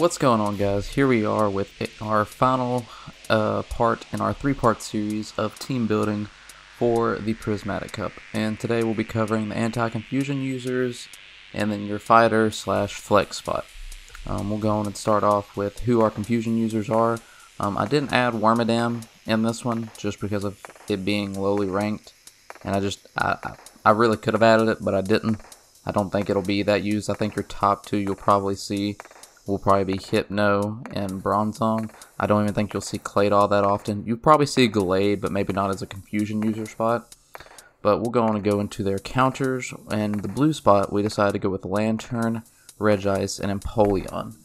What's going on, guys? Here we are with our final part in our three-part series of team building for the Prismatic Cup. And today we'll be covering the anti-confusion users and then your fighter slash flex spot. We'll go on and start off with who our confusion users are. I didn't add Wormadam in this one just because of it being lowly ranked, and I really could have added it, but I didn't. I don't think it'll be that used. I think your top two you'll probably see will probably be Hypno and Bronzong. I don't even think you'll see Claydol that often. You'll probably see Glade, but maybe not as a confusion user spot. But we'll go on and go into their counters. And the blue spot, we decided to go with Lantern, Regice, and Empoleon.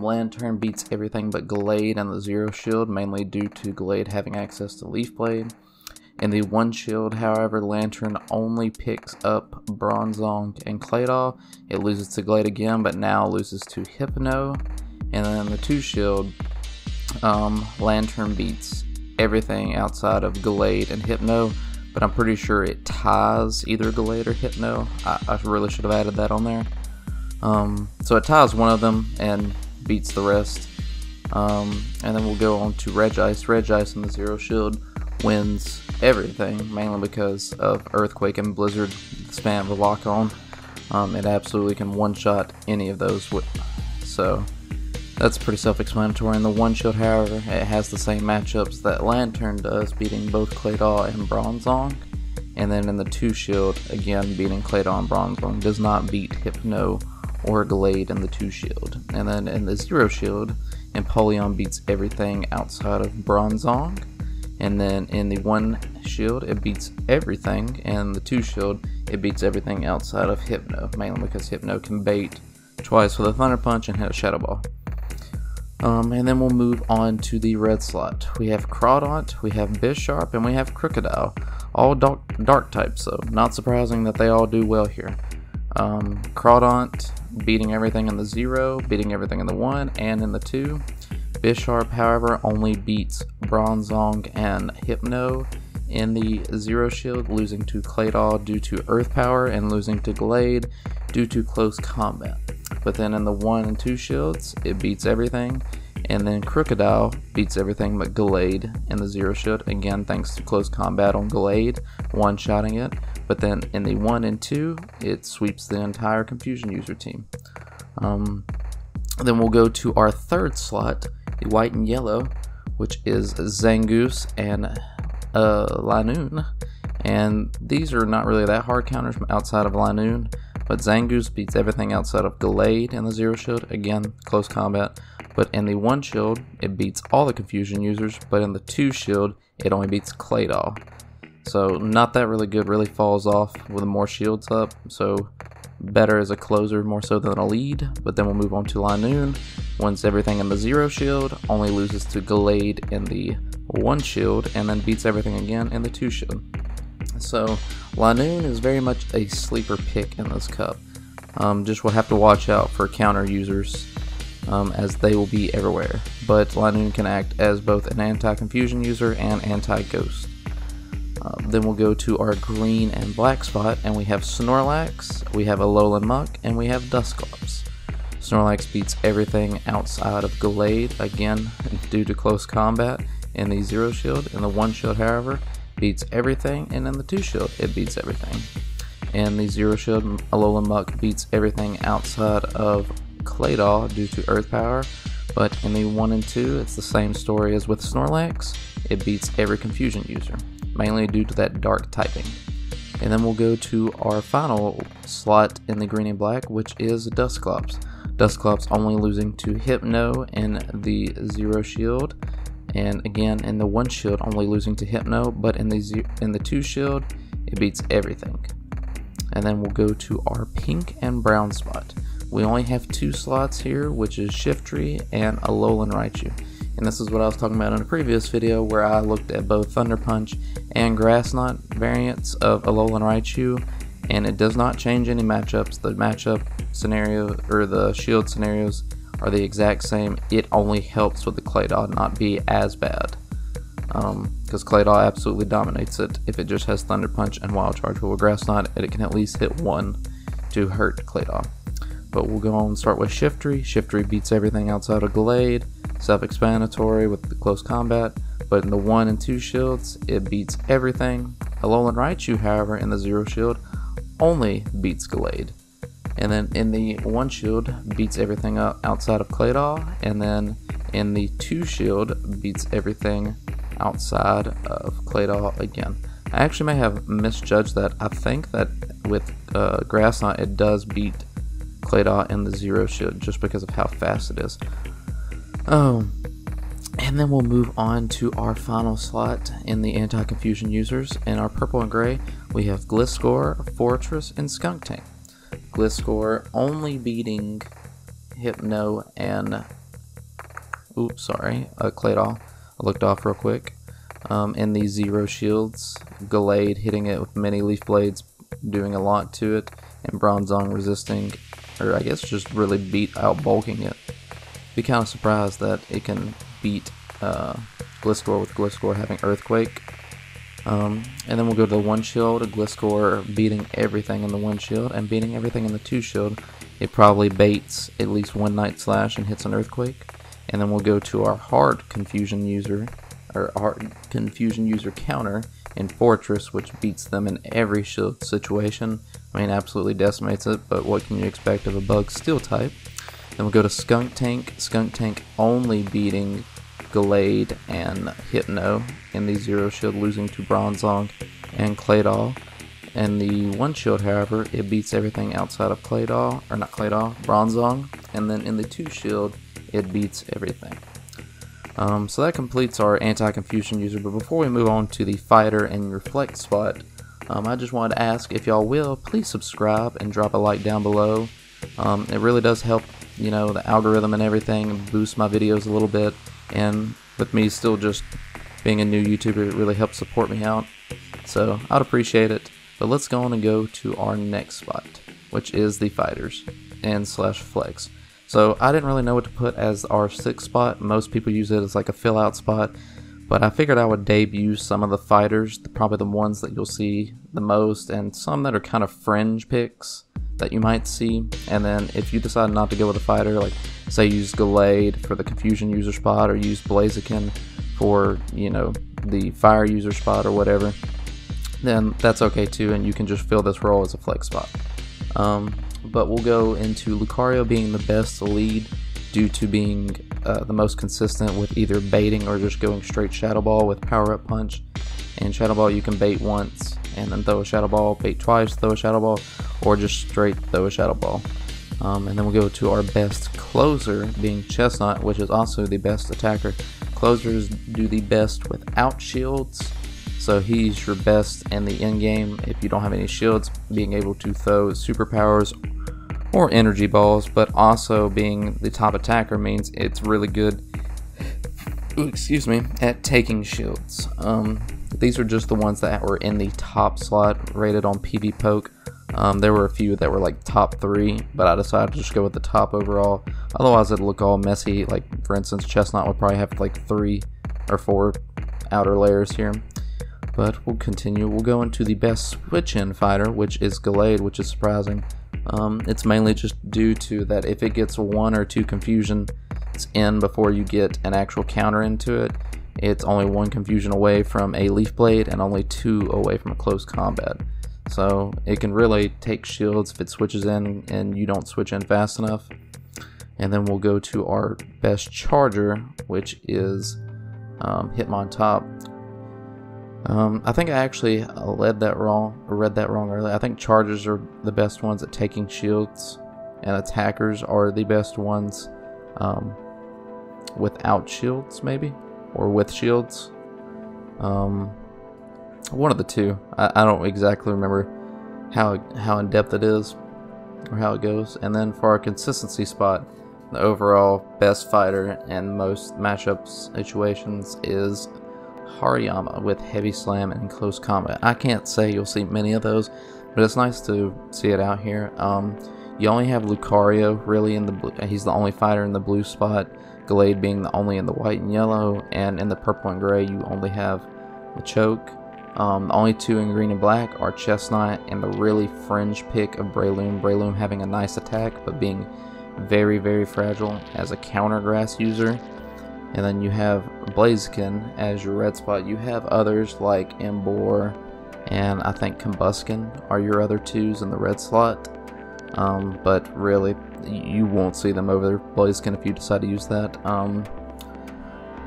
Lantern beats everything but Glade and the Zero Shield, mainly due to Glade having access to Leaf Blade. In the one shield, however, Lantern only picks up Bronzong and Claydol. It loses to Glade again, but now loses to Hypno. And then the two shield, Lantern beats everything outside of Glade and Hypno, but I'm pretty sure it ties either Glade or Hypno. I really should have added that on there. So it ties one of them and beats the rest. And then we'll go on to Regice. Regice in the Zero Shield wins everything, mainly because of Earthquake and Blizzard spam the lock on. It absolutely can one-shot any of those, so that's pretty self-explanatory. In the one shield, however, it has the same matchups that Lantern does, beating both Claydol and Bronzong. And then in the two shield, again beating Claydol and Bronzong, does not beat Hypno or Glade in the two shield. And then in the zero shield, Empoleon beats everything outside of Bronzong. And then in the one shield, it beats everything, and the two shield, it beats everything outside of Hypno, mainly because Hypno can bait twice with a Thunder Punch and hit a Shadow Ball. And then we'll move on to the red slot. We have Crawdaunt, we have Bisharp, and we have Crocodile, all dark types, so not surprising that they all do well here. Crawdaunt beating everything in the 0, beating everything in the 1, and in the 2. Bisharp, however, only beats Bronzong and Hypno in the zero shield, losing to Claydol due to Earth Power and losing to Glade due to close combat. But then in the 1 and 2 shields, it beats everything, and then Crocodile beats everything but Glade in the zero shield, again thanks to close combat on Glade, one-shotting it. But then in the 1 and 2, it sweeps the entire confusion user team. Then we'll go to our third slot, the white and yellow, which is Zangoose and Lanoon. And these are not really that hard counters outside of Lanoon, but Zangoose beats everything outside of Glade in the zero shield, again close combat. But in the one shield, it beats all the confusion users, but in the two shield, it only beats Claydol. So not that really good, really falls off with more shields up, so better as a closer more so than a lead. But then we'll move on to Lanoon, wins everything in the zero shield, only loses to Glade in the one shield, and then beats everything again in the two shield. So Lanoon is very much a sleeper pick in this cup. Just will have to watch out for counter users, as they will be everywhere. But Lanoon can act as both an anti-confusion user and anti-ghost. Then we'll go to our green and black spot, and we have Snorlax, we have Alolan Muck, and we have Dusclops. Snorlax beats everything outside of Glade, again due to close combat in the zero shield. In the one shield, however, beats everything, and in the two shield, it beats everything. In the zero shield, Alolan Muck beats everything outside of Claydol due to Earth Power. But in the 1 and 2, it's the same story as with Snorlax. It beats every confusion user, mainly due to that dark typing. And then we'll go to our final slot in the green and black, which is Dusclops. Dusclops only losing to Hypno in the zero shield, and again in the one shield only losing to Hypno, but in the two shield it beats everything. And then we'll go to our pink and brown spot. We only have two slots here, which is Shiftry and Alolan Raichu. And this is what I was talking about in a previous video, where I looked at both Thunder Punch and Grass Knot variants of Alolan Raichu, and it does not change any matchups. The matchup scenario, or the shield scenarios, are the exact same. It only helps with the Claydol not be as bad, because Claydol absolutely dominates it if it just has Thunder Punch and Wild Charge. With Grass Knot, it can at least hit one to hurt Claydol. but we'll go on and start with Shiftry. Shiftry beats everything outside of Glade, self-explanatory with the close combat, but in the 1 and 2 shields, it beats everything. Alolan Raichu, however, in the 0 shield, only beats Glade. And then in the 1 shield, beats everything outside of Claydol, and then in the 2 shield, beats everything outside of Claydol again. I actually may have misjudged that. I think that with Grass Knot, it does beat Claydol in the 0 shield just because of how fast it is. And then we'll move on to our final slot in the anti-confusion users. In our purple and gray, we have Gliscor, Fortress, and Skuntank. Gliscor only beating Hypno and Claydol. I looked off real quick. In the 0 shields, Glade hitting it with many Leaf Blades, doing a lot to it, and Bronzong resisting, or I guess just really out bulking it. Be kind of surprised that it can beat Gliscor with Gliscor having Earthquake. And then we'll go to the 1 shield, Gliscor beating everything in the 1 shield, and beating everything in the 2 shield. It probably baits at least 1 Night Slash and hits an Earthquake. And then we'll go to our hard confusion user counter in Fortress, which beats them in every shield situation. I mean, absolutely decimates it, but what can you expect of a bug steel type? Then we'll go to Skuntank. Skuntank only beating Glade and Hypno in the 0 shield, losing to Bronzong and Claydol. In the 1 shield, however, it beats everything outside of Bronzong. And then in the 2 shield, it beats everything. So that completes our anti-confusion user, but before we move on to the fighter and reflect spot, I just wanted to ask if y'all will please subscribe and drop a like down below. It really does help, you know, the algorithm and everything, and boost my videos a little bit, and with me still just being a new YouTuber, it really helps support me out, so I'd appreciate it. But let's go on and go to our next spot, which is the fighters and slash flex. So I didn't really know what to put as our 6th spot. Most people use it as like a fill out spot, but I figured I would debut some of the fighters, probably the ones that you'll see the most, and some that are kind of fringe picks that you might see. And then if you decide not to go with a fighter, like say use Glade for the confusion user spot, or use Blaziken for, you know, the fire user spot or whatever, then that's okay too, and you can just fill this role as a flex spot. But we'll go into Lucario being the best lead due to being the most consistent with either baiting or just going straight Shadow Ball with Power Up Punch. And Shadow Ball you can bait once and then throw a Shadow Ball, bait twice, throw a Shadow Ball, or just straight throw a Shadow Ball. And then we'll go to our best closer being Chestnut, which is also the best attacker. Closers do the best without shields, so he's your best in the end game if you don't have any shields, being able to throw superpowers or energy balls, but also being the top attacker means it's really good at taking shields. These are just the ones that were in the top slot rated on PvPoke. There were a few that were like top 3, but I decided to just go with the top overall. Otherwise it'd look all messy. Like for instance, Chestnut would probably have like 3 or 4 outer layers here. But we'll continue. We'll go into the best switch-in fighter, which is Glade, which is surprising. It's mainly just due to that if it gets 1 or 2 confusions in before you get an actual counter into it, it's only 1 confusion away from a Leaf Blade and only 2 away from a close combat. So it can really take shields if it switches in and you don't switch in fast enough. And then we'll go to our best charger, which is Hitmontop. I think I actually read that wrong earlier. I think chargers are the best ones at taking shields, and attackers are the best ones without shields, maybe, or with shields. One of the two. I don't exactly remember how in depth it is or how it goes. And then for our consistency spot, the overall best fighter and most matchup situations is Hariyama with Heavy Slam and Close Combat. I can't say you'll see many of those, but it's nice to see it out here. You only have Lucario really in the blue. He's the only fighter in the blue spot. Glade being the only in the white and yellow, and in the purple and gray you only have the Choke. The only two in green and black are Chestnut and the really fringe pick of Breloom. Breloom having a nice attack, but being very, very fragile as a counter grass user. And then you have Blaziken as your red spot. You have others like Embor and I think Combuskin are your other twos in the red slot. But really, you won't see them over Blaziken if you decide to use that.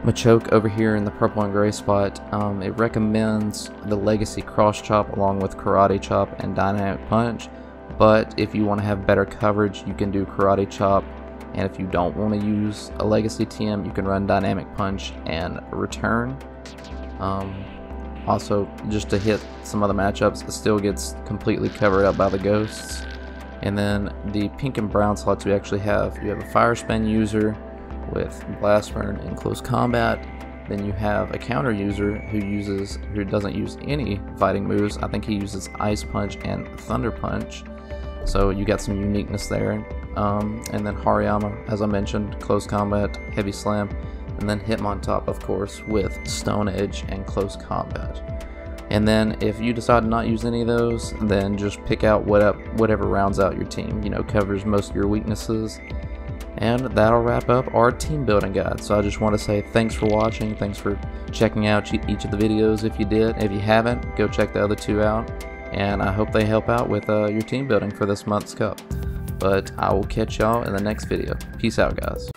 Machoke over here in the purple and gray spot, it recommends the Legacy Cross Chop along with Karate Chop and Dynamic Punch, but if you want to have better coverage you can do Karate Chop, and if you don't want to use a Legacy TM you can run Dynamic Punch and Return. Also, just to hit some other matchups, it still gets completely covered up by the ghosts. And then the pink and brown slots you actually have, you have a Fire Spin user with Blast Burn in close combat. Then you have a counter user who doesn't use any fighting moves. I think he uses Ice Punch and Thunder Punch, so you got some uniqueness there. And then Hariyama, as I mentioned, close combat, heavy slam, and then Hitmontop, of course, with Stone Edge and close combat. And then if you decide to not use any of those, then just pick out whatever rounds out your team, covers most of your weaknesses. And that'll wrap up our team building guide. So I just want to say thanks for watching, thanks for checking out each of the videos if you did. If you haven't, go check the other two out, and I hope they help out with your team building for this month's cup. But I will catch y'all in the next video. Peace out, guys.